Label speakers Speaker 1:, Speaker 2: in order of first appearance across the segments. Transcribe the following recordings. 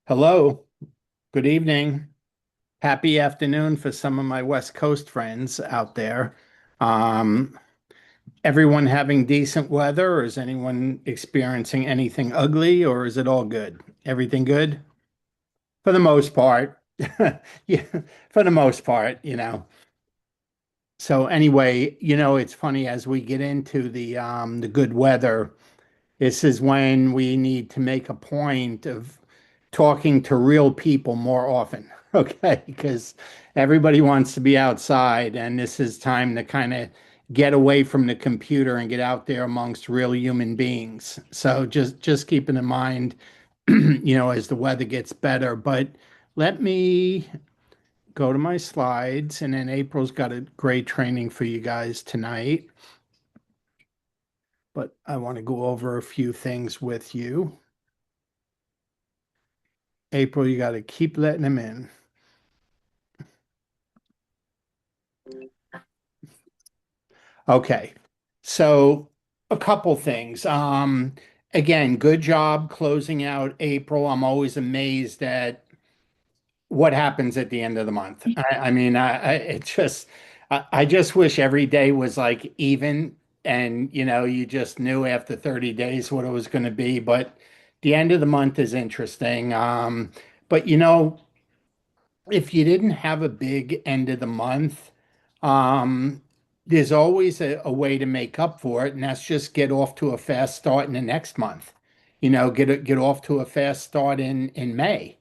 Speaker 1: Hello, good evening. Happy afternoon for some of my West Coast friends out there. Um, Everyone having decent weather, or is anyone experiencing anything ugly, or is it all good? Everything good? For the most part. Yeah, for the most part. So anyway, it's funny as we get into the good weather. This is when we need to make a point of talking to real people more often, okay? Because everybody wants to be outside, and this is time to kind of get away from the computer and get out there amongst real human beings. So just keeping in mind, as the weather gets better. But let me go to my slides, and then April's got a great training for you guys tonight. But I want to go over a few things with you. April, you got to keep letting them in. Okay. So a couple things. Again, good job closing out April. I'm always amazed at what happens at the end of the month. I mean, I just wish every day was like even and you just knew after 30 days what it was going to be. But the end of the month is interesting. But if you didn't have a big end of the month, um, there's always a way to make up for it, and that's just get off to a fast start in the next month. Get off to a fast start in May.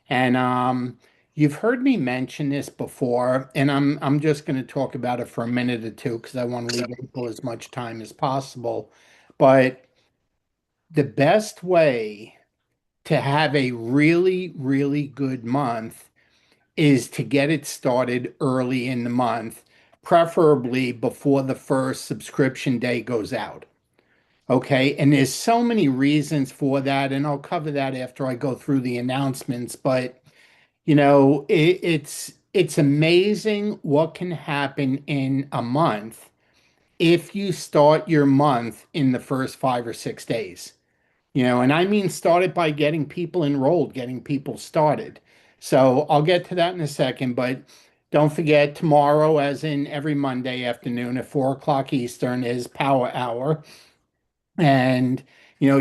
Speaker 1: And you've heard me mention this before, and I'm just going to talk about it for a minute or two because I want to leave people as much time as possible. But the best way to have a really, really good month is to get it started early in the month, preferably before the first subscription day goes out. Okay. And there's so many reasons for that. And I'll cover that after I go through the announcements. But, it's amazing what can happen in a month if you start your month in the first 5 or 6 days. And I mean start it by getting people enrolled, getting people started. So I'll get to that in a second, but don't forget tomorrow, as in every Monday afternoon at 4 o'clock Eastern, is Power Hour. And,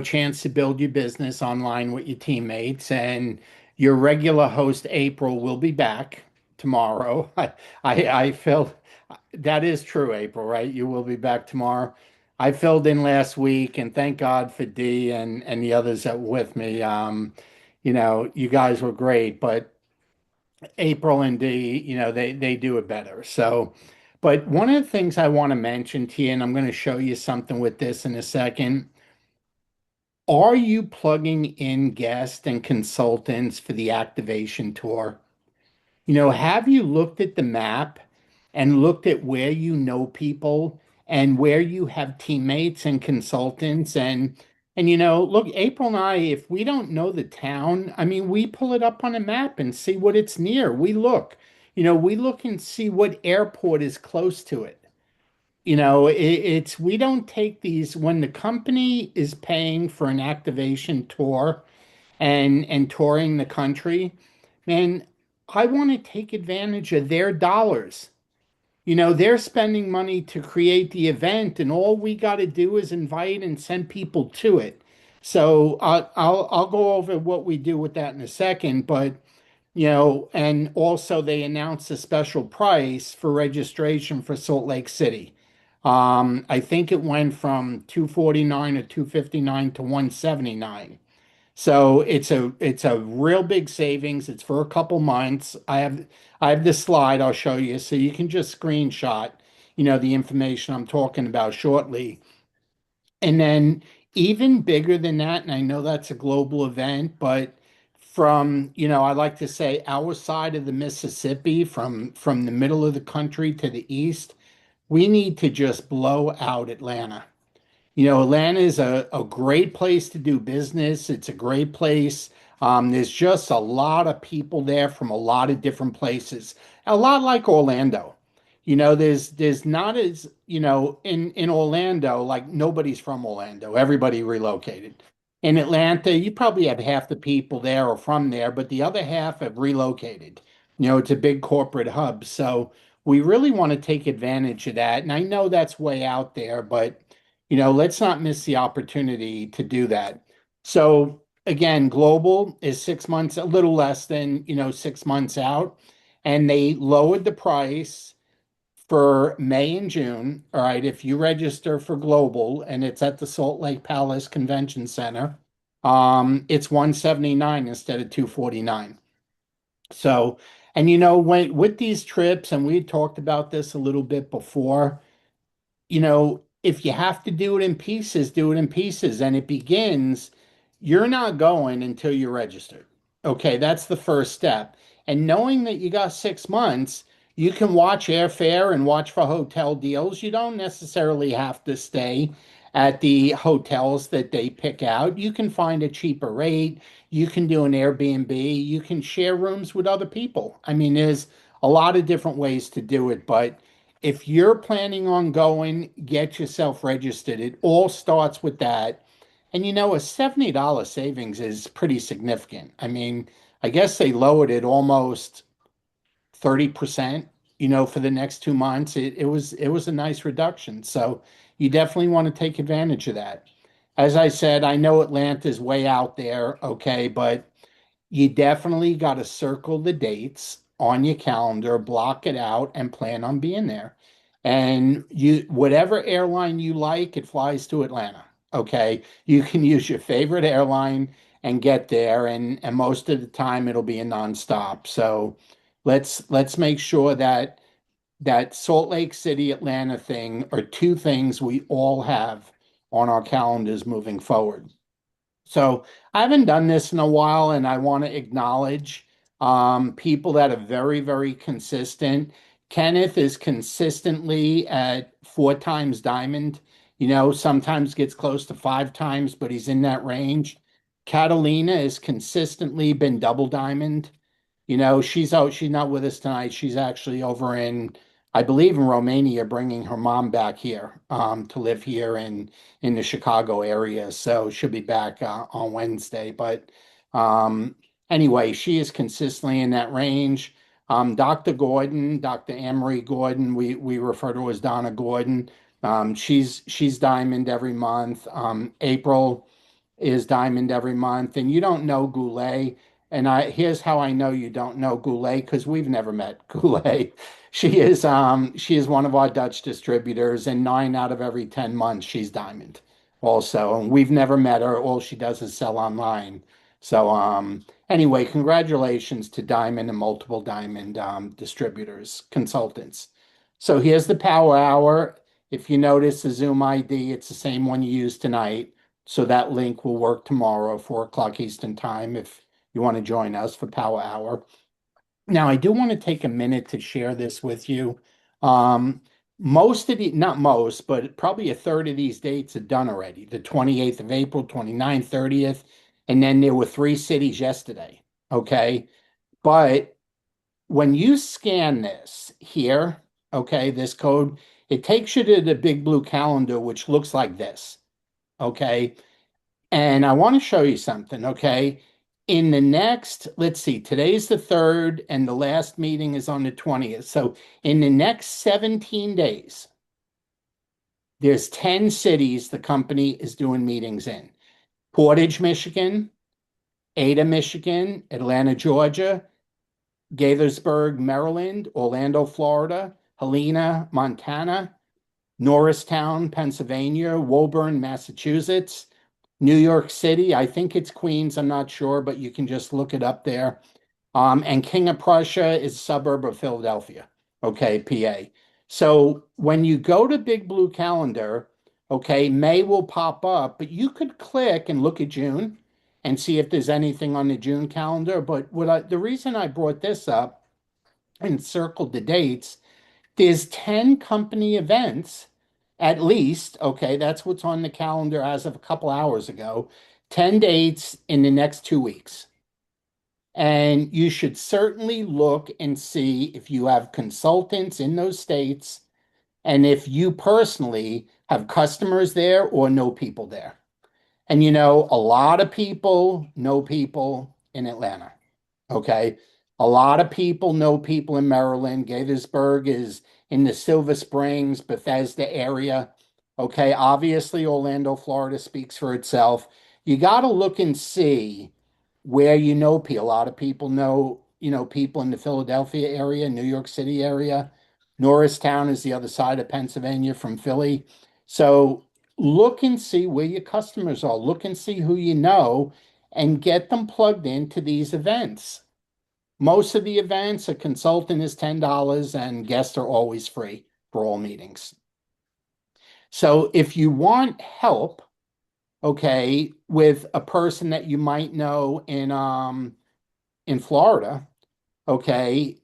Speaker 1: chance to build your business online with your teammates. And your regular host, April, will be back tomorrow. I felt that is true, April, right? You will be back tomorrow. I filled in last week, and thank God for Dee and the others that were with me. You guys were great, but April and Dee, they do it better. So, but one of the things I want to mention to you, and I'm going to show you something with this in a second. Are you plugging in guests and consultants for the activation tour? Have you looked at the map and looked at where you know people and where you have teammates and consultants and look, April and I, if we don't know the town, I mean, we pull it up on a map and see what it's near. We look and see what airport is close to it. It's we don't take these when the company is paying for an activation tour and touring the country, man, I want to take advantage of their dollars. They're spending money to create the event, and all we got to do is invite and send people to it. So I'll go over what we do with that in a second, but and also they announced a special price for registration for Salt Lake City. I think it went from 249 or 259 to 179. So it's a real big savings. It's for a couple months. I have this slide I'll show you so you can just screenshot, the information I'm talking about shortly. And then even bigger than that, and I know that's a global event, but from, I like to say our side of the Mississippi, from the middle of the country to the east, we need to just blow out Atlanta. Atlanta is a great place to do business. It's a great place. There's just a lot of people there from a lot of different places. A lot like Orlando. There's not as, in Orlando, like nobody's from Orlando. Everybody relocated. In Atlanta, you probably have half the people there or from there, but the other half have relocated. It's a big corporate hub. So we really want to take advantage of that. And I know that's way out there, but let's not miss the opportunity to do that. So again, global is 6 months, a little less than, 6 months out. And they lowered the price for May and June. All right, if you register for Global and it's at the Salt Lake Palace Convention Center, it's 179 instead of 249. So, and when with these trips, and we talked about this a little bit before, if you have to do it in pieces, do it in pieces. And it begins, you're not going until you're registered. Okay, that's the first step. And knowing that you got 6 months, you can watch airfare and watch for hotel deals. You don't necessarily have to stay at the hotels that they pick out. You can find a cheaper rate. You can do an Airbnb. You can share rooms with other people. I mean, there's a lot of different ways to do it, but if you're planning on going, get yourself registered. It all starts with that. And a $70 savings is pretty significant. I mean, I guess they lowered it almost 30%, for the next 2 months. It was a nice reduction. So you definitely want to take advantage of that. As I said, I know Atlanta's way out there, okay, but you definitely got to circle the dates on your calendar, block it out, and plan on being there. And whatever airline you like, it flies to Atlanta. Okay. You can use your favorite airline and get there, and most of the time it'll be a nonstop. So let's make sure that Salt Lake City, Atlanta thing are two things we all have on our calendars moving forward. So I haven't done this in a while, and I want to acknowledge people that are very, very consistent. Kenneth is consistently at 4 times diamond. Sometimes gets close to 5 times, but he's in that range. Catalina has consistently been double diamond. She's out, she's not with us tonight. She's actually over in, I believe, in Romania, bringing her mom back here to live here in the Chicago area. So she'll be back on Wednesday. But um, anyway, she is consistently in that range. Dr. Gordon, Dr. Amory Gordon, we refer to as Donna Gordon. She's diamond every month. April is diamond every month, and you don't know Goulet. And here's how I know you don't know Goulet, because we've never met Goulet. She is one of our Dutch distributors, and 9 out of every 10 months she's diamond also. And we've never met her. All she does is sell online. So anyway, congratulations to Diamond and multiple Diamond distributors, consultants. So here's the Power Hour. If you notice the Zoom ID, it's the same one you used tonight. So that link will work tomorrow, 4 o'clock Eastern time, if you want to join us for Power Hour. Now, I do want to take a minute to share this with you. Um, most of the, not most, but probably a third of these dates are done already. The 28th of April, 29th, 30th, and then there were 3 cities yesterday. Okay. But when you scan this here, okay, this code, it takes you to the big blue calendar, which looks like this. Okay. And I want to show you something, okay? In the next, let's see, today's the 3rd and the last meeting is on the 20th. So in the next 17 days, there's 10 cities the company is doing meetings in. Portage, Michigan, Ada, Michigan, Atlanta, Georgia, Gaithersburg, Maryland, Orlando, Florida, Helena, Montana, Norristown, Pennsylvania, Woburn, Massachusetts, New York City. I think it's Queens. I'm not sure, but you can just look it up there. And King of Prussia is a suburb of Philadelphia. Okay, PA. So when you go to Big Blue Calendar, okay, May will pop up, but you could click and look at June and see if there's anything on the June calendar. But the reason I brought this up and circled the dates, there's 10 company events at least. Okay, that's what's on the calendar as of a couple hours ago. 10 dates in the next 2 weeks. And you should certainly look and see if you have consultants in those states and if you personally have customers there or know people there. And a lot of people know people in Atlanta. Okay. A lot of people know people in Maryland. Gaithersburg is in the Silver Springs, Bethesda area. Okay. Obviously, Orlando, Florida speaks for itself. You got to look and see where people. A lot of people know, people in the Philadelphia area, New York City area. Norristown is the other side of Pennsylvania from Philly. So look and see where your customers are. Look and see who you know and get them plugged into these events. Most of the events, a consultant is $10 and guests are always free for all meetings. So if you want help, okay, with a person that you might know in Florida, okay,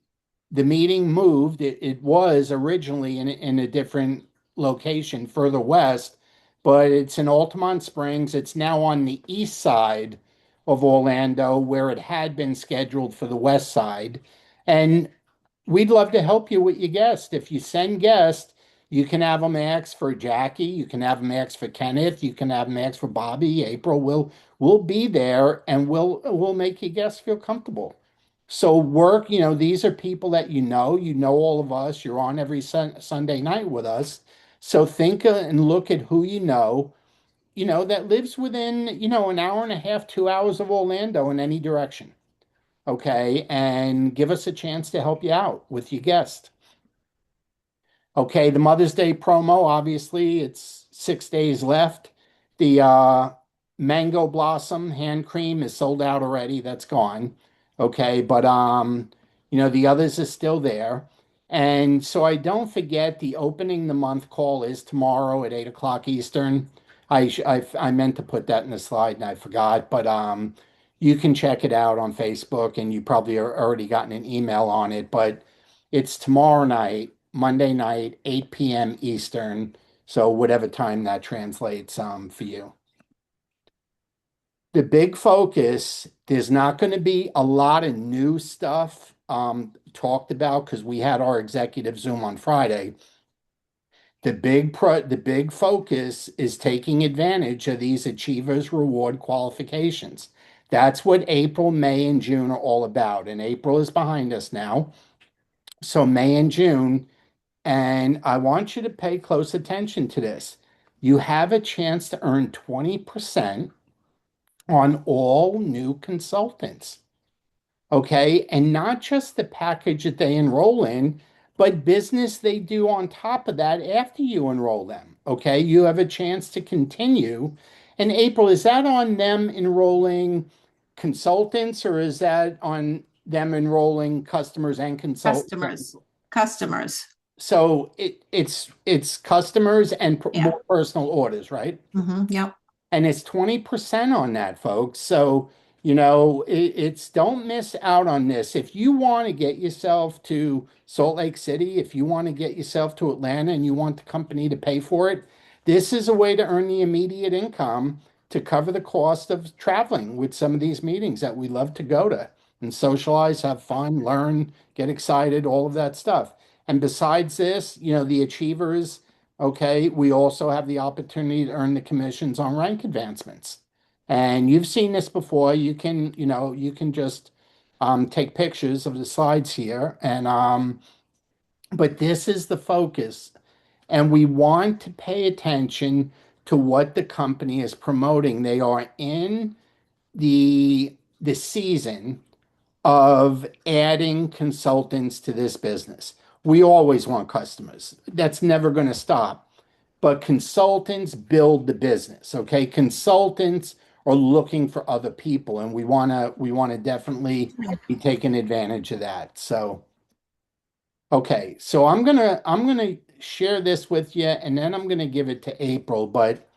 Speaker 1: the meeting moved. It was originally in a different location further west, but it's in Altamont Springs. It's now on the east side of Orlando where it had been scheduled for the west side. And we'd love to help you with your guest. If you send guests, you can have them ask for Jackie, you can have them ask for Kenneth, you can have them ask for Bobby, April. We'll be there and we'll make your guests feel comfortable. So work, these are people that you know all of us. You're on every Sunday night with us. So think and look at who that lives within, an hour and a half, 2 hours of Orlando in any direction. Okay, and give us a chance to help you out with your guest. Okay, the Mother's Day promo, obviously, it's 6 days left. The Mango Blossom hand cream is sold out already. That's gone. Okay, but the others are still there. And so I don't forget the opening the month call is tomorrow at 8 o'clock Eastern. I meant to put that in the slide and I forgot, but you can check it out on Facebook and you probably are already gotten an email on it, but it's tomorrow night, Monday night, 8 p.m. Eastern. So whatever time that translates for you. The big focus, there's not going to be a lot of new stuff talked about because we had our executive Zoom on Friday. The big focus is taking advantage of these Achievers Reward qualifications. That's what April, May, and June are all about. And April is behind us now. So May and June, and I want you to pay close attention to this. You have a chance to earn 20% on all new consultants. Okay. And not just the package that they enroll in, but business they do on top of that after you enroll them. Okay. You have a chance to continue. And April, is that on them enrolling consultants or is that on them enrolling customers and consultants?
Speaker 2: Customers, customers.
Speaker 1: So it's customers and
Speaker 2: Yeah.
Speaker 1: more personal orders, right?
Speaker 2: Yep.
Speaker 1: And it's 20% on that, folks. So, it's don't miss out on this. If you want to get yourself to Salt Lake City, if you want to get yourself to Atlanta and you want the company to pay for it, this is a way to earn the immediate income to cover the cost of traveling with some of these meetings that we love to go to and socialize, have fun, learn, get excited, all of that stuff. And besides this, the achievers. Okay, we also have the opportunity to earn the commissions on rank advancements. And you've seen this before. You can just take pictures of the slides here. But this is the focus. And we want to pay attention to what the company is promoting. They are in the season of adding consultants to this business. We always want customers. That's never going to stop. But consultants build the business, okay? Consultants are looking for other people, and we want to definitely be taking advantage of that. So, okay, so I'm gonna share this with you, and then I'm gonna give it to April. But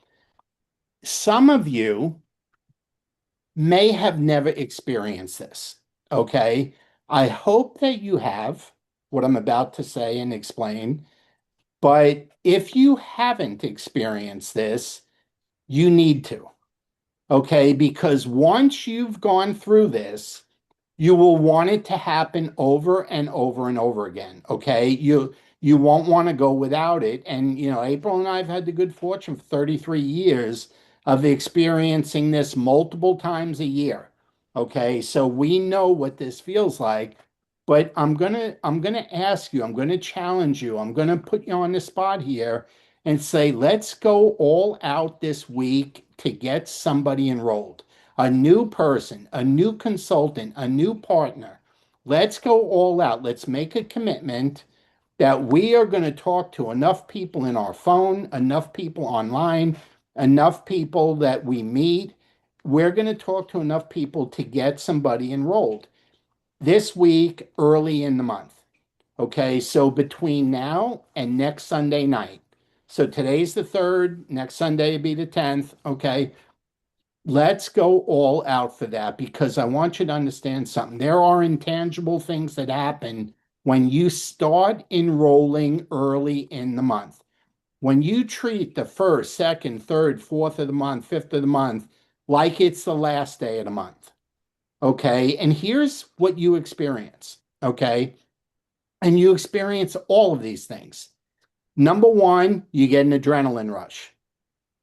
Speaker 1: some of you may have never experienced this, okay? I hope that you have what I'm about to say and explain. But if you haven't experienced this, you need to, okay? Because once you've gone through this, you will want it to happen over and over and over again, okay? You won't want to go without it. And April and I have had the good fortune for 33 years of experiencing this multiple times a year. Okay, so we know what this feels like, but I'm gonna ask you, I'm gonna challenge you, I'm gonna put you on the spot here and say, let's go all out this week to get somebody enrolled, a new person, a new consultant, a new partner. Let's go all out. Let's make a commitment that we are going to talk to enough people in our phone, enough people online, enough people that we meet. We're going to talk to enough people to get somebody enrolled this week, early in the month. Okay, so between now and next Sunday night. So today's the 3rd, next Sunday will be the 10th. Okay, let's go all out for that because I want you to understand something. There are intangible things that happen when you start enrolling early in the month. When you treat the first, second, third, fourth of the month, fifth of the month like it's the last day of the month. Okay. And here's what you experience. Okay. And you experience all of these things. Number one, you get an adrenaline rush.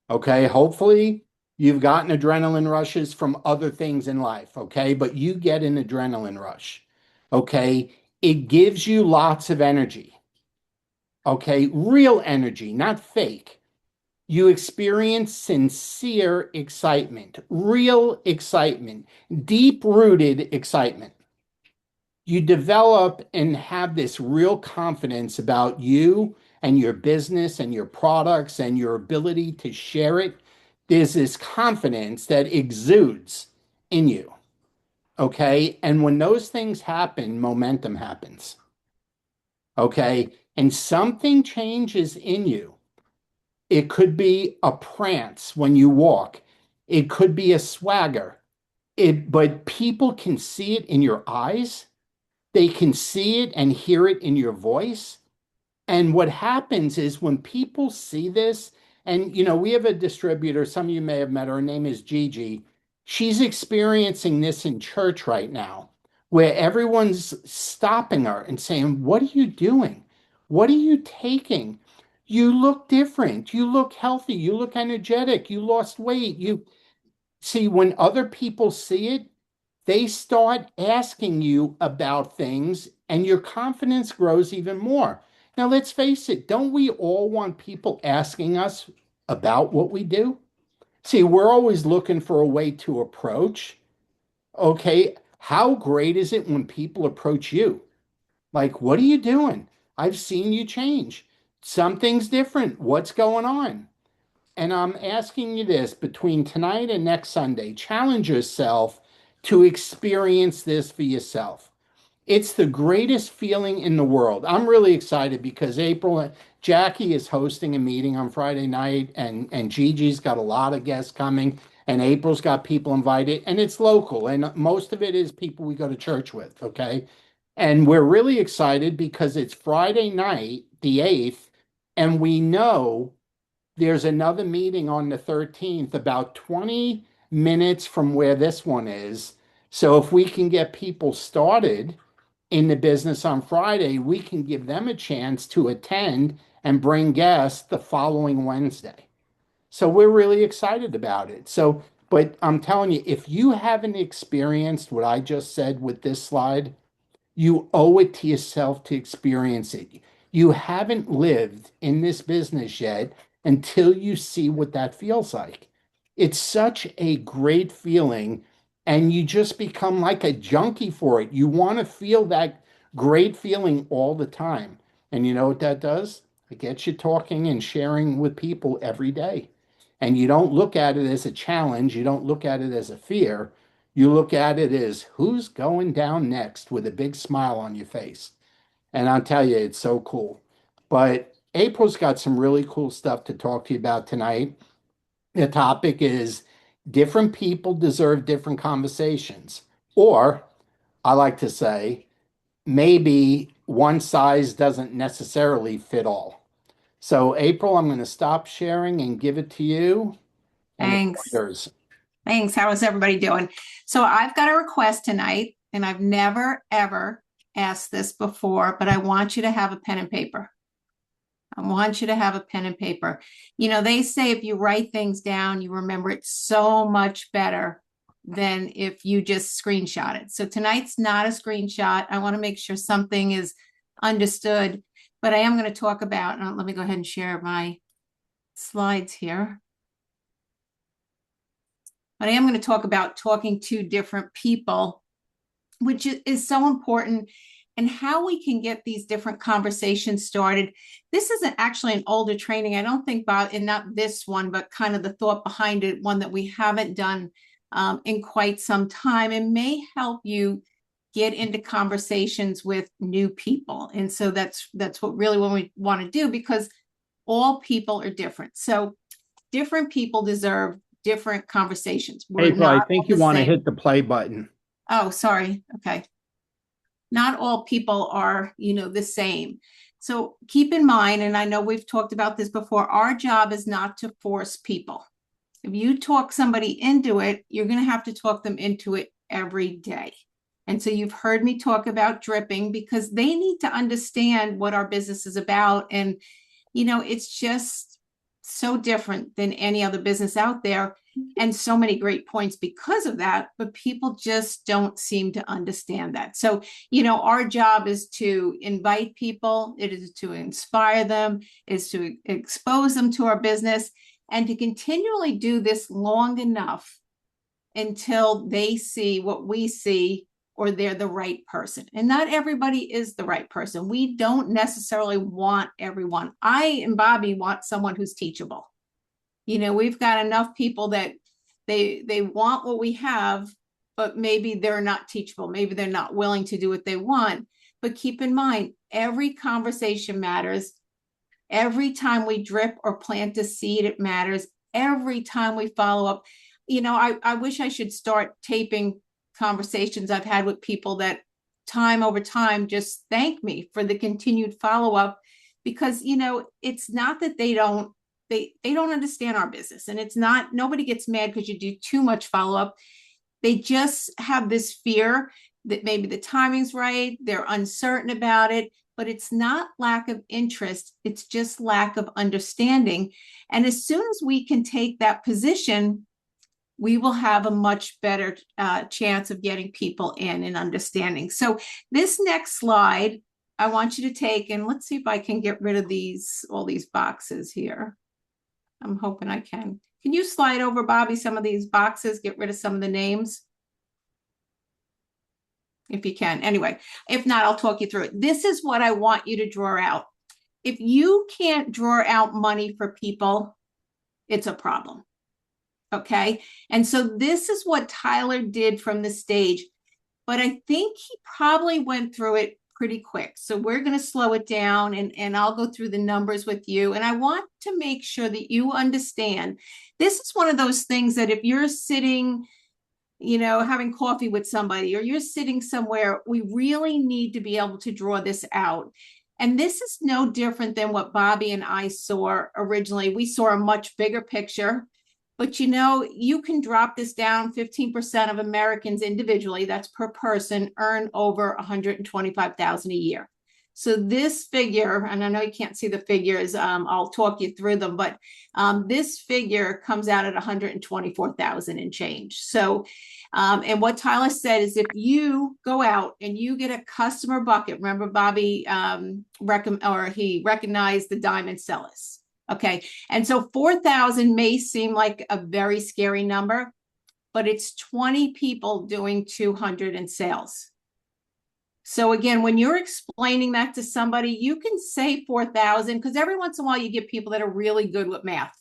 Speaker 1: Okay. Hopefully, you've gotten adrenaline rushes from other things in life. Okay. But you get an adrenaline rush. Okay. It gives you lots of energy. Okay. Real energy, not fake. You experience sincere excitement, real excitement, deep rooted excitement. You develop and have this real confidence about you and your business and your products and your ability to share it. There's this confidence that exudes in you. Okay. And when those things happen, momentum happens. Okay. And something changes in you. It could be a prance when you walk. It could be a swagger. But people can see it in your eyes. They can see it and hear it in your voice. And what happens is when people see this, and we have a distributor, some of you may have met her, her name is Gigi. She's experiencing this in church right now, where everyone's stopping her and saying, "What are you doing? What are you taking? You look different. You look healthy. You look energetic. You lost weight. You see, when other people see it, they start asking you about things and your confidence grows even more. Now, let's face it, don't we all want people asking us about what we do? See, we're always looking for a way to approach. Okay, how great is it when people approach you? Like, what are you doing? I've seen you change. Something's different. What's going on? And I'm asking you this between tonight and next Sunday, challenge yourself to experience this for yourself. It's the greatest feeling in the world. I'm really excited because Jackie is hosting a meeting on Friday night, and Gigi's got a lot of guests coming, and April's got people invited, and it's local, and most of it is people we go to church with, okay? And we're really excited because it's Friday night, the 8th, and we know there's another meeting on the 13th, about 20 minutes from where this one is. So if we can get people started in the business on Friday, we can give them a chance to attend and bring guests the following Wednesday. So we're really excited about it. So, but I'm telling you, if you haven't experienced what I just said with this slide, you owe it to yourself to experience it. You haven't lived in this business yet until you see what that feels like. It's such a great feeling, and you just become like a junkie for it. You want to feel that great feeling all the time. And you know what that does? It gets you talking and sharing with people every day. And you don't look at it as a challenge, you don't look at it as a fear. You look at it as who's going down next with a big smile on your face. And I'll tell you, it's so cool. But April's got some really cool stuff to talk to you about tonight. The topic is different people deserve different conversations. Or I like to say, maybe one size doesn't necessarily fit all. So, April, I'm going to stop sharing and give it to you, and the floor is
Speaker 2: Thanks.
Speaker 1: yours.
Speaker 2: Thanks. How is everybody doing? So I've got a request tonight, and I've never, ever asked this before, but I want you to have a pen and paper. I want you to have a pen and paper. You know, they say if you write things down, you remember it so much better than if you just screenshot it. So tonight's not a screenshot. I want to make sure something is understood, but I am going to talk about, let me go ahead and share my slides here. But I am going to talk about talking to different people, which is so important, and how we can get these different conversations started. This isn't actually an older training. I don't think about, and not this one, but kind of the thought behind it, one that we haven't done in quite some time, and may help you get into conversations with new people. And so that's what really what we want to do, because all people are different. So different people deserve different conversations. We're
Speaker 1: April, I
Speaker 2: not all
Speaker 1: think you
Speaker 2: the
Speaker 1: want to
Speaker 2: same.
Speaker 1: hit the play button.
Speaker 2: Oh, sorry. Okay. Not all people are, the same. So keep in mind, and I know we've talked about this before, our job is not to force people. If you talk somebody into it, you're going to have to talk them into it every day. And so you've heard me talk about dripping, because they need to understand what our business is about. And, it's just so different than any other business out there. And so many great points because of that, but people just don't seem to understand that. So, our job is to invite people, it is to inspire them, is to expose them to our business, and to continually do this long enough until they see what we see, or they're the right person. And not everybody is the right person. We don't necessarily want everyone. I and Bobby want someone who's teachable. We've got enough people that they want what we have, but maybe they're not teachable. Maybe they're not willing to do what they want. But keep in mind, every conversation matters. Every time we drip or plant a seed, it matters. Every time we follow up. I wish I should start taping conversations I've had with people that time over time just thank me for the continued follow-up, because it's not that they don't understand our business, and it's not, nobody gets mad because you do too much follow-up. They just have this fear that maybe the timing's right, they're uncertain about it, but it's not lack of interest, it's just lack of understanding. And as soon as we can take that position, we will have a much better chance of getting people in and understanding. So this next slide, I want you to take, and let's see if I can get rid of all these boxes here. I'm hoping I can. Can you slide over, Bobby, some of these boxes, get rid of some of the names? If you can. Anyway, if not, I'll talk you through it. This is what I want you to draw out. If you can't draw out money for people, it's a problem. Okay. And so this is what Tyler did from the stage, but I think he probably went through it pretty quick. So we're going to slow it down, and I'll go through the numbers with you. And I want to make sure that you understand, this is one of those things that if you're sitting, having coffee with somebody, or you're sitting somewhere, we really need to be able to draw this out. And this is no different than what Bobby and I saw originally. We saw a much bigger picture. But you can drop this down. 15% of Americans individually, that's per person, earn over $125,000 a year. So this figure, and I know you can't see the figures, I'll talk you through them, but this figure comes out at 124,000 and change. So, and what Tyler said is, if you go out and you get a customer bucket, remember Bobby he recognized the diamond sellers. Okay. And so 4,000 may seem like a very scary number, but it's 20 people doing 200 in sales. So again, when you're explaining that to somebody, you can say 4,000, because every once in a while you get people that are really good with math.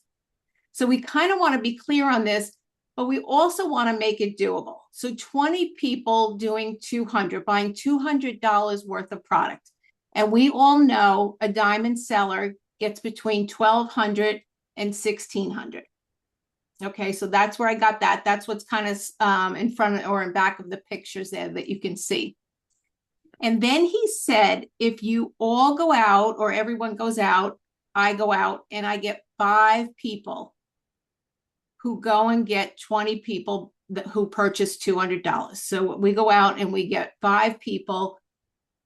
Speaker 2: So we kind of want to be clear on this, but we also want to make it doable. So 20 people doing 200, buying $200 worth of product. And we all know a diamond seller gets between 1,200 and 1,600. Okay, so that's where I got that. That's what's kind of in front or in back of the pictures there that you can see. And then he said, if you all go out, or everyone goes out, I go out, and I get 5 people who go and get 20 people who purchase $200. So we go out and we get 5 people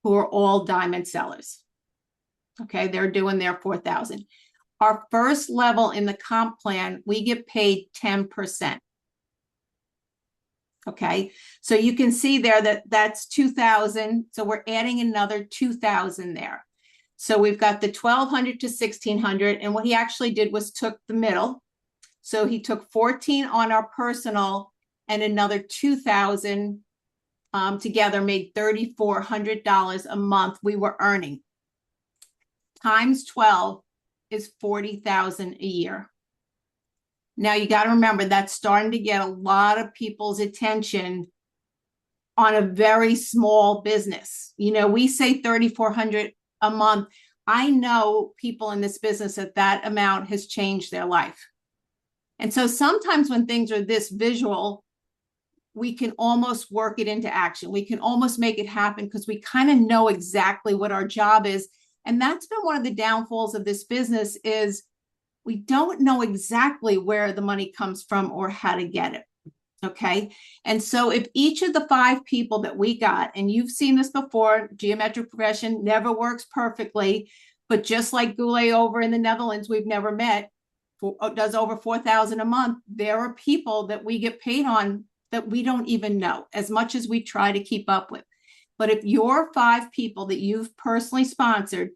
Speaker 2: who are all diamond sellers. Okay, they're doing their 4,000. Our first level in the comp plan, we get paid 10%. Okay, so you can see there that that's 2,000. So we're adding another 2,000 there. So we've got the 1,200 to 1,600. And what he actually did was took the middle. So he took 14 on our personal and another 2,000 together made $3,400 a month we were earning. Times 12 is 40,000 a year. Now you got to remember that's starting to get a lot of people's attention on a very small business. You know, we say 3,400 a month. I know people in this business that amount has changed their life. And so sometimes when things are this visual, we can almost work it into action. We can almost make it happen because we kind of know exactly what our job is. And that's been one of the downfalls of this business is we don't know exactly where the money comes from or how to get it. Okay. And so if each of the 5 people that we got, and you've seen this before, geometric progression never works perfectly, but just like Goulet over in the Netherlands, we've never met, does over 4,000 a month. There are people that we get paid on that we don't even know as much as we try to keep up with. But if your 5 people that you've personally sponsored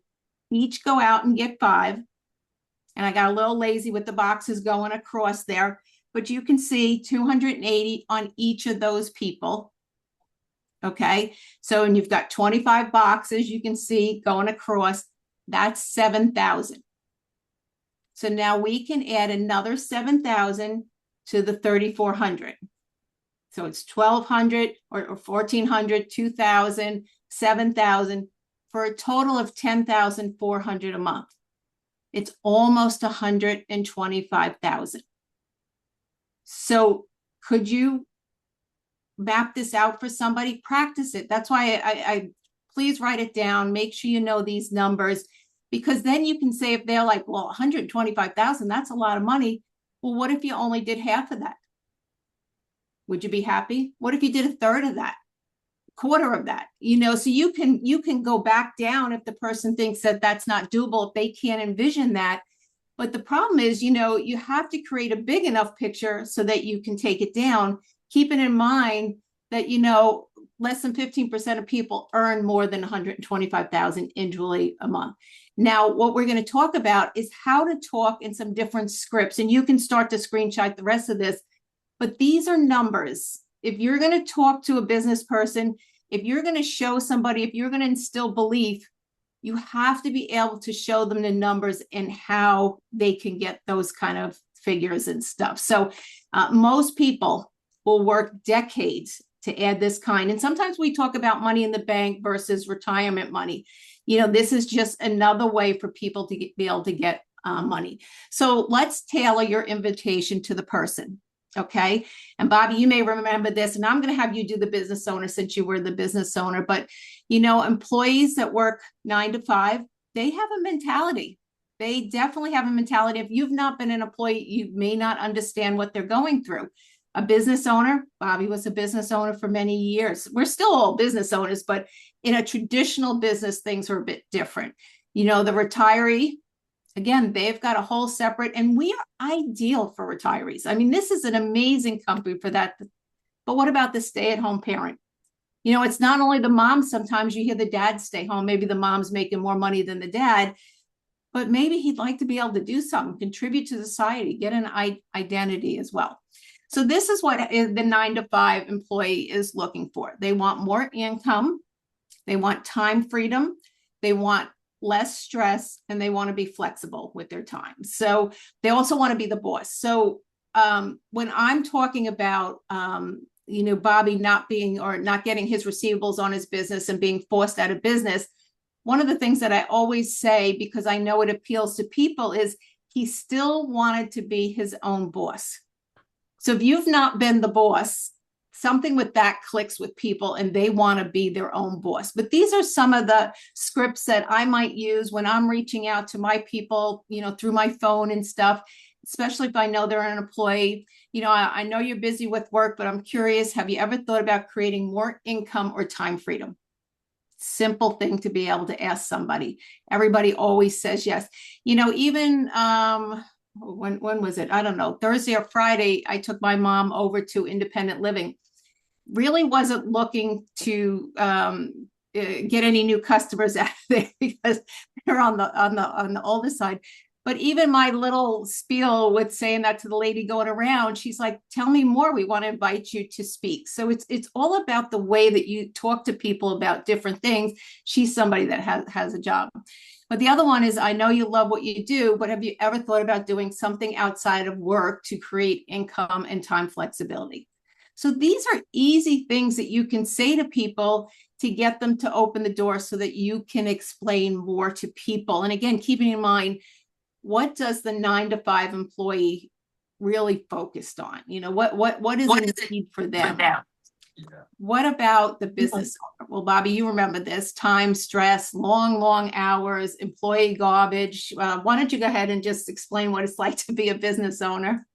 Speaker 2: each go out and get 5, and I got a little lazy with the boxes going across there, but you can see 280 on each of those people. Okay, so and you've got 25 boxes you can see going across, that's 7,000. So now we can add another 7,000 to the 3,400. So it's 1,200 or 1,400, 2,000, 7,000 for a total of 10,400 a month. It's almost 125,000. So could you map this out for somebody? Practice it. That's why I please write it down. Make sure you know these numbers, because then you can say if they're like, well, 125,000, that's a lot of money. Well, what if you only did half of that? Would you be happy? What if you did a third of that? Quarter of that, you know, so you can go back down if the person thinks that that's not doable, if they can't envision that. But the problem is, you know, you have to create a big enough picture so that you can take it down, keeping in mind that, you know, less than 15% of people earn more than 125,000 individually a month. Now, what we're going to talk about is how to talk in some different scripts, and you can start to screenshot the rest of this, but these are numbers. If you're going to talk to a business person, if you're going to show somebody, if you're going to instill belief, you have to be able to show them the numbers and how they can get those kind of figures and stuff. So most people will work decades to add this kind. And sometimes we talk about money in the bank versus retirement money. You know, this is just another way for people to be able to get money. So let's tailor your invitation to the person. Okay. And Bobby, you may remember this, and I'm going to have you do the business owner since you were the business owner. But, you know, employees that work 9 to 5, they have a mentality. They definitely have a mentality. If you've not been an employee, you may not understand what they're going through. A business owner, Bobby was a business owner for many years. We're still all business owners, but in a traditional business, things are a bit different. You know, the retiree, again, they've got a whole separate, and we are ideal for retirees. I mean, this is an amazing company for that. But what about the stay-at-home parent? You know, it's not only the mom. Sometimes you hear the dad stay home. Maybe the mom's making more money than the dad, but maybe he'd like to be able to do something, contribute to society, get an identity as well. So this is what the 9 to 5 employee is looking for. They want more income. They want time freedom. They want less stress, and they want to be flexible with their time. So they also want to be the boss. So when I'm talking about, you know, Bobby not being or not getting his receivables on his business and being forced out of business, one of the things that I always say, because I know it appeals to people, is he still wanted to be his own boss. So if you've not been the boss, something with that clicks with people and they want to be their own boss. But these are some of the scripts that I might use when I'm reaching out to my people, you know, through my phone and stuff, especially if I know they're an employee. You know, I know you're busy with work, but I'm curious, have you ever thought about creating more income or time freedom? simple thing to be able to ask somebody. Everybody always says yes. Even when was it? I don't know. Thursday or Friday, I took my mom over to independent living. Really wasn't looking to get any new customers out of there because they're on the older side. But even my little spiel with saying that to the lady going around, she's like, "Tell me more. We want to invite you to speak." So it's all about the way that you talk to people about different things. She's somebody that has a job. But the other one is, I know you love what you do, but have you ever thought about doing something outside of work to create income and time flexibility? So these are easy things that you can say to people to get them to open the door so that you can explain more to people. And again, keeping in mind, what does the 9 to 5 employee really focused on? What is
Speaker 3: What
Speaker 2: a
Speaker 3: is it
Speaker 2: need for
Speaker 3: for
Speaker 2: them?
Speaker 3: them?
Speaker 2: What about the business owner? Well, Bobby, you remember this: time, stress, long, long hours, employee garbage. Why don't you go ahead and just explain what it's like to be a business owner?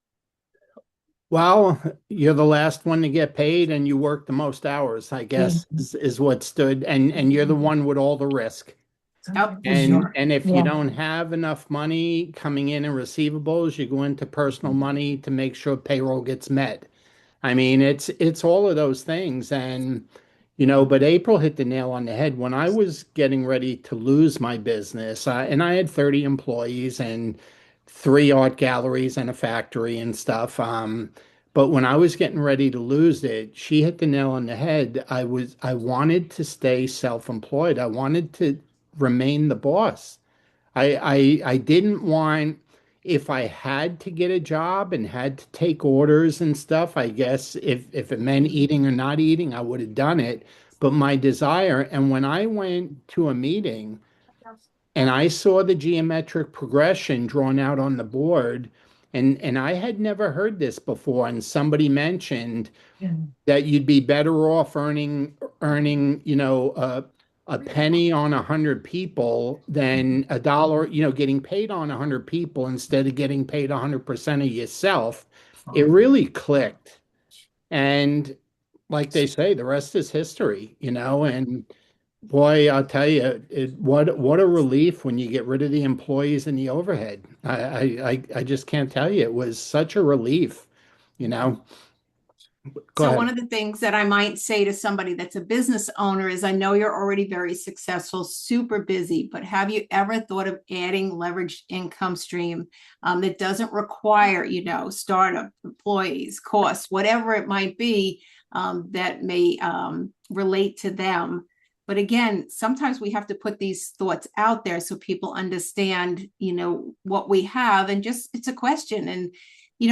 Speaker 1: Well, you're the last one to get paid and you work the most hours, I guess, is what stood, and you're the one with all the risk.
Speaker 2: Oh, for
Speaker 1: And
Speaker 2: sure.
Speaker 1: and if you don't have enough money coming in receivables, you go into personal money to make sure payroll gets met. I mean, it's all of those things. And but April hit the nail on the head. When I was getting ready to lose my business, and I had 30 employees and 3 art galleries and a factory and stuff. But when I was getting ready to lose it, she hit the nail on the head. I wanted to stay self-employed. I wanted to remain the boss. I didn't want, if I had to get a job and had to take orders and stuff, I guess if it meant eating or not eating, I would have done it. But my desire, and when I went to a meeting and I saw the geometric progression drawn out on the board, and I had never heard this before, and somebody mentioned that you'd be better off earning a penny on 100 people than a dollar, getting paid on 100 people instead of getting paid 100% of yourself. It really clicked. And like they say, the rest is history. And boy, I'll tell you, what a relief when you get rid of the employees and the overhead. I just can't tell you. It was such a relief, you know. Go
Speaker 2: So one
Speaker 1: ahead.
Speaker 2: of the things that I might say to somebody that's a business owner is, I know you're already very successful, super busy, but have you ever thought of adding leveraged income stream that doesn't require, startup employees, costs, whatever it might be, that may relate to them. But again, sometimes we have to put these thoughts out there so people understand, what we have, and just it's a question. And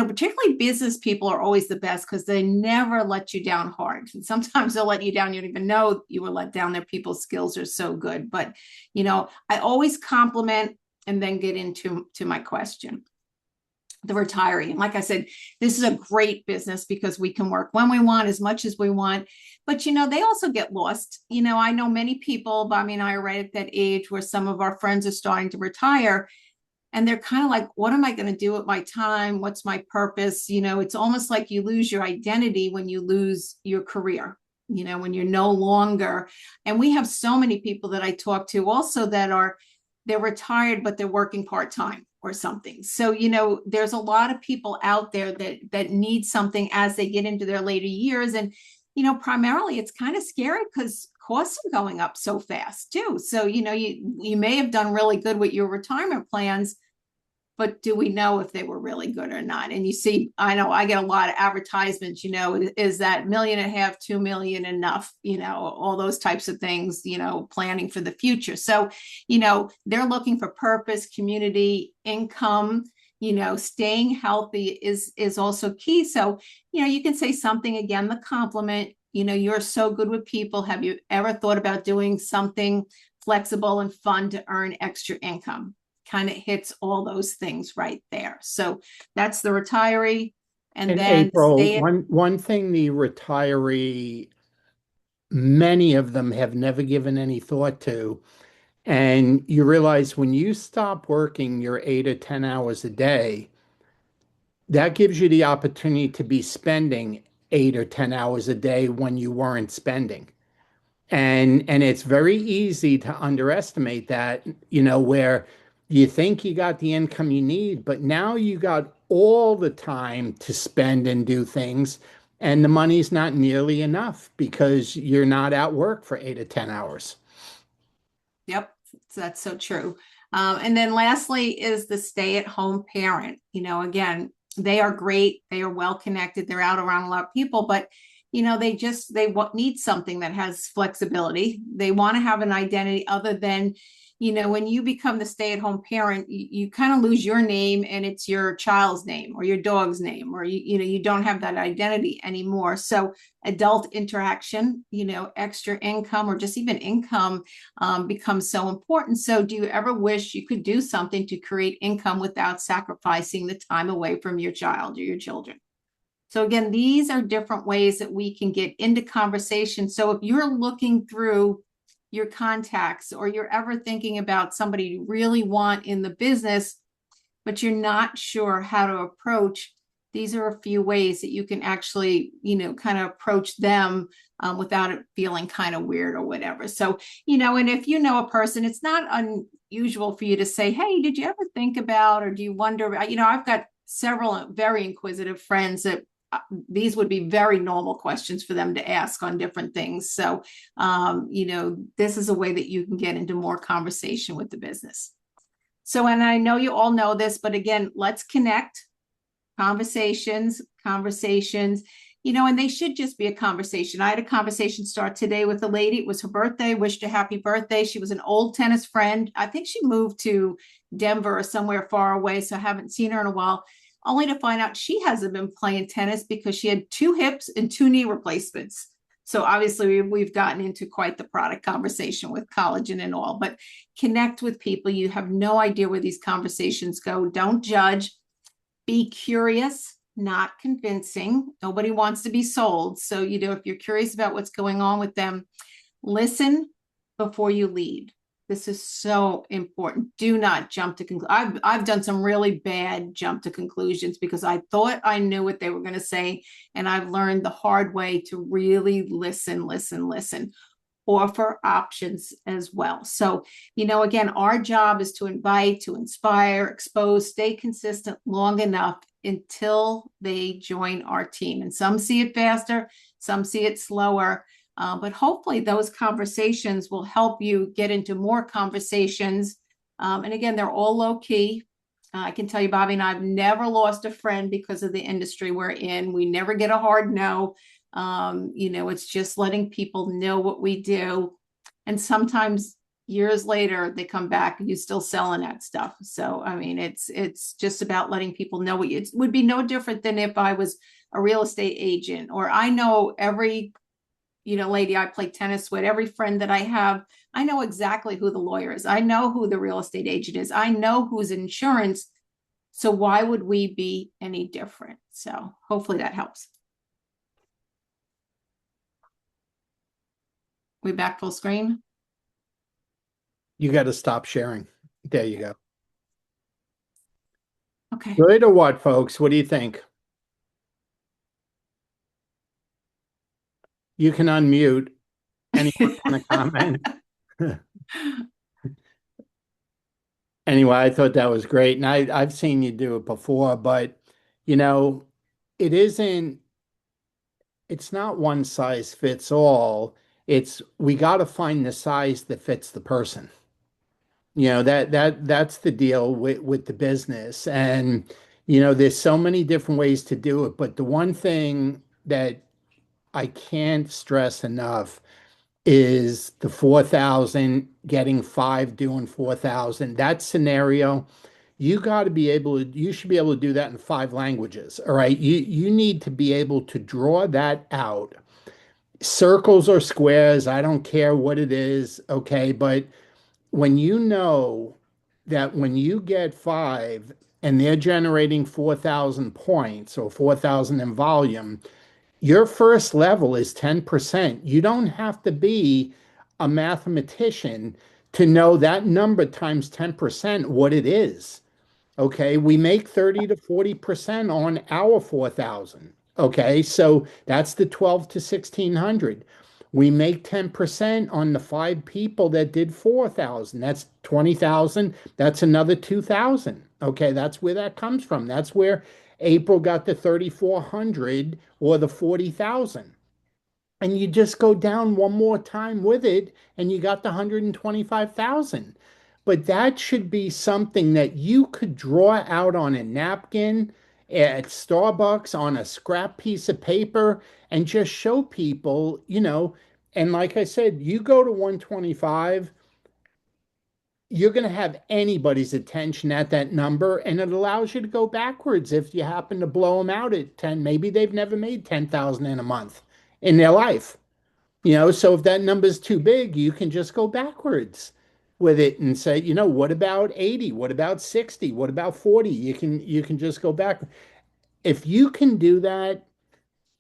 Speaker 2: particularly business people are always the best because they never let you down hard. And sometimes they'll let you down. You don't even know you were let down. Their people skills are so good. But, I always compliment and then get into my question. The retiree. And like I said, this is a great business because we can work when we want, as much as we want. But, they also get lost. I know many people, Bobby and I are right at that age where some of our friends are starting to retire, and they're kind of like, what am I going to do with my time? What's my purpose? It's almost like you lose your identity when you lose your career, when you're no longer. And we have so many people that I talk to also that they're retired, but they're working part-time or something. So, there's a lot of people out there that need something as they get into their later years. And, primarily it's kind of scary because costs are going up so fast too. So, you may have done really good with your retirement plans, but do we know if they were really good or not? And you see, I know I get a lot of advertisements, is that 1.5 million, 2 million enough, all those types of things, planning for the future. So, they're looking for purpose, community, income, staying healthy is also key. So, you can say something, again, the compliment, you're so good with people. Have you ever thought about doing something flexible and fun to earn extra income? Kind of hits all those things right there. So that's the retiree. And
Speaker 1: And
Speaker 2: then
Speaker 1: April,
Speaker 2: stay.
Speaker 1: one thing the retiree, many of them have never given any thought to, and you realize when you stop working your 8 or 10 hours a day, that gives you the opportunity to be spending 8 or 10 hours a day when you weren't spending. And it's very easy to underestimate that, where you think you got the income you need, but now you got all the time to spend and do things, and the money's not nearly enough because you're not at work for 8 to 10 hours.
Speaker 2: Yep, that's so true. And then lastly is the stay-at-home parent. Again, they are great. They are well connected. They're out around a lot of people, but they need something that has flexibility. They want to have an identity other than, when you become the stay-at-home parent, you kind of lose your name and it's your child's name or your dog's name, or you don't have that identity anymore. So adult interaction, extra income or just even income becomes so important. So, do you ever wish you could do something to create income without sacrificing the time away from your child or your children? So, again, these are different ways that we can get into conversation. So, if you're looking through your contacts or you're ever thinking about somebody you really want in the business, but you're not sure how to approach, these are a few ways that you can actually, kind of approach them without it feeling kind of weird or whatever. So, and if you know a person, it's not unusual for you to say, hey, did you ever think about, or do you wonder? I've got several very inquisitive friends that these would be very normal questions for them to ask on different things. So, this is a way that you can get into more conversation with the business. So, and I know you all know this, but again, let's connect conversations, and they should just be a conversation. I had a conversation start today with a lady. It was her birthday, wished her happy birthday. She was an old tennis friend. I think she moved to Denver or somewhere far away, so I haven't seen her in a while, only to find out she hasn't been playing tennis because she had 2 hips and 2 knee replacements. So obviously we've gotten into quite the product conversation with collagen and all, but connect with people. You have no idea where these conversations go. Don't judge. Be curious, not convincing. Nobody wants to be sold. So, if you're curious about what's going on with them, listen before you lead. This is so important. Do not jump to conclusions. I've done some really bad jump to conclusions because I thought I knew what they were going to say. And I've learned the hard way to really listen, listen, listen. Offer options as well. So, again, our job is to invite, to inspire, expose, stay consistent long enough until they join our team. And some see it faster, some see it slower. But hopefully those conversations will help you get into more conversations. And again, they're all low key. I can tell you, Bobby and I have never lost a friend because of the industry we're in. We never get a hard no. It's just letting people know what we do. And sometimes years later, they come back and you still selling that stuff. So, I mean, it's just about letting people know it would be no different than if I was a real estate agent, or I know every, lady I play tennis with, every friend that I have, I know exactly who the lawyer is. I know who the real estate agent is. I know who's insurance. So why would we be any different? So hopefully that helps. We back full screen?
Speaker 1: You got to stop sharing. There you go.
Speaker 2: Okay.
Speaker 1: Good or what, folks? What do you think? You can unmute. Anyone want to comment? Anyway, I thought that was great. And I've seen you do it before, but you know, it isn't, it's not one size fits all. It's we got to find the size that fits the person. That's the deal with the business. And there's so many different ways to do it, but the one thing that I can't stress enough is the 4,000 getting five doing 4,000. That scenario, you should be able to do that in 5 languages. All right. You need to be able to draw that out. Circles or squares, I don't care what it is. Okay. But when you know that when you get five and they're generating 4,000 points or 4,000 in volume, your first level is 10%. You don't have to be a mathematician to know that number times 10% what it is. Okay, we make 30 to 40% on our 4,000. Okay, so that's the 12 to 1600. We make 10% on the five people that did 4,000. That's 20,000. That's another 2,000. Okay, that's where that comes from. That's where April got the 3,400 or the 40,000. And you just go down one more time with it and you got the 125,000. But that should be something that you could draw out on a napkin at Starbucks on a scrap piece of paper and just show people, and like I said, you go to 125, you're going to have anybody's attention at that number, and it allows you to go backwards if you happen to blow them out at 10. Maybe they've never made 10,000 in a month in their life. So if that number's too big, you can just go backwards with it and say, what about 80? What about 60? What about 40? You can just go back. If you can do that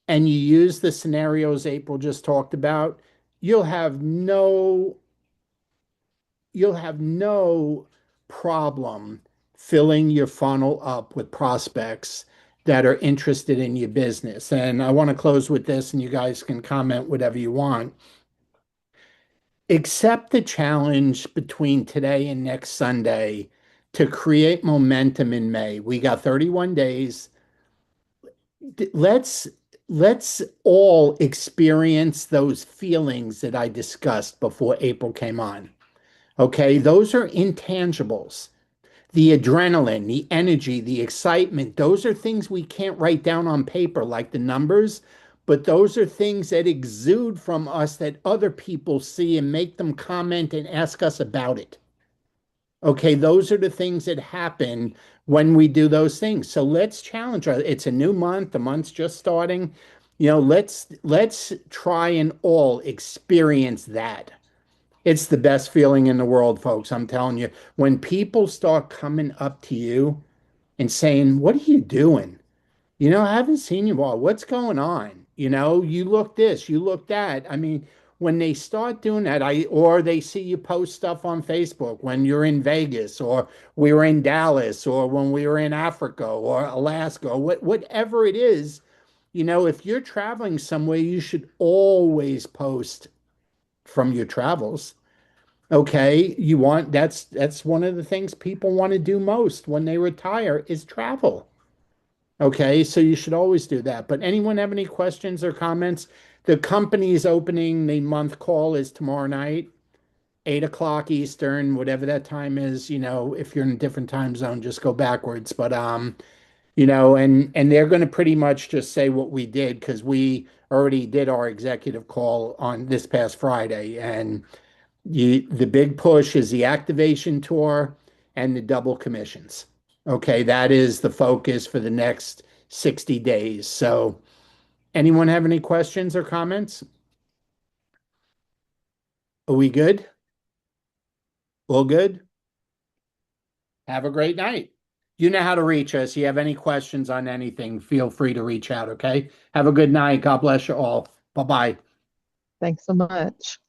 Speaker 1: and you use the scenarios April just talked about, you'll have no you'll have no problem filling your funnel up with prospects that are interested in your business. And I want to close with this, and you guys can comment whatever you want. Accept the challenge between today and next Sunday to create momentum in May. We got 31 days. Let's let's all experience those feelings that I discussed before April came on. Okay, those are intangibles. The adrenaline, the energy, the excitement, those are things we can't write down on paper like the numbers, but those are things that exude from us that other people see and make them comment and ask us about it. Okay, those are the things that happen when we do those things. So let's challenge our, it's a new month, the month's just starting. Let's try and all experience that. It's the best feeling in the world, folks. I'm telling you, when people start coming up to you and saying, "What are you doing? I haven't seen you all. What's going on? You look this, you look that." I mean, when they start doing that, or they see you post stuff on Facebook when you're in Vegas, or we were in Dallas, or when we were in Africa or Alaska, or whatever it is, if you're traveling somewhere, you should always post from your travels. Okay, that's one of the things people want to do most when they retire is travel. Okay, so you should always do that. But anyone have any questions or comments? The company's opening the month call is tomorrow night, 8 o'clock Eastern, whatever that time is. If you're in a different time zone, just go backwards. But and they're going to pretty much just say what we did because we already did our executive call on this past Friday, and the big push is the activation tour and the double commissions. Okay, that is the focus for the next 60 days. So, anyone have any questions or comments? Are we good? All good? Have a great night. You know how to reach us. You have any questions on anything, feel free to reach out, okay? Have a good night. God bless you all. Bye-bye.
Speaker 3: Thanks so much.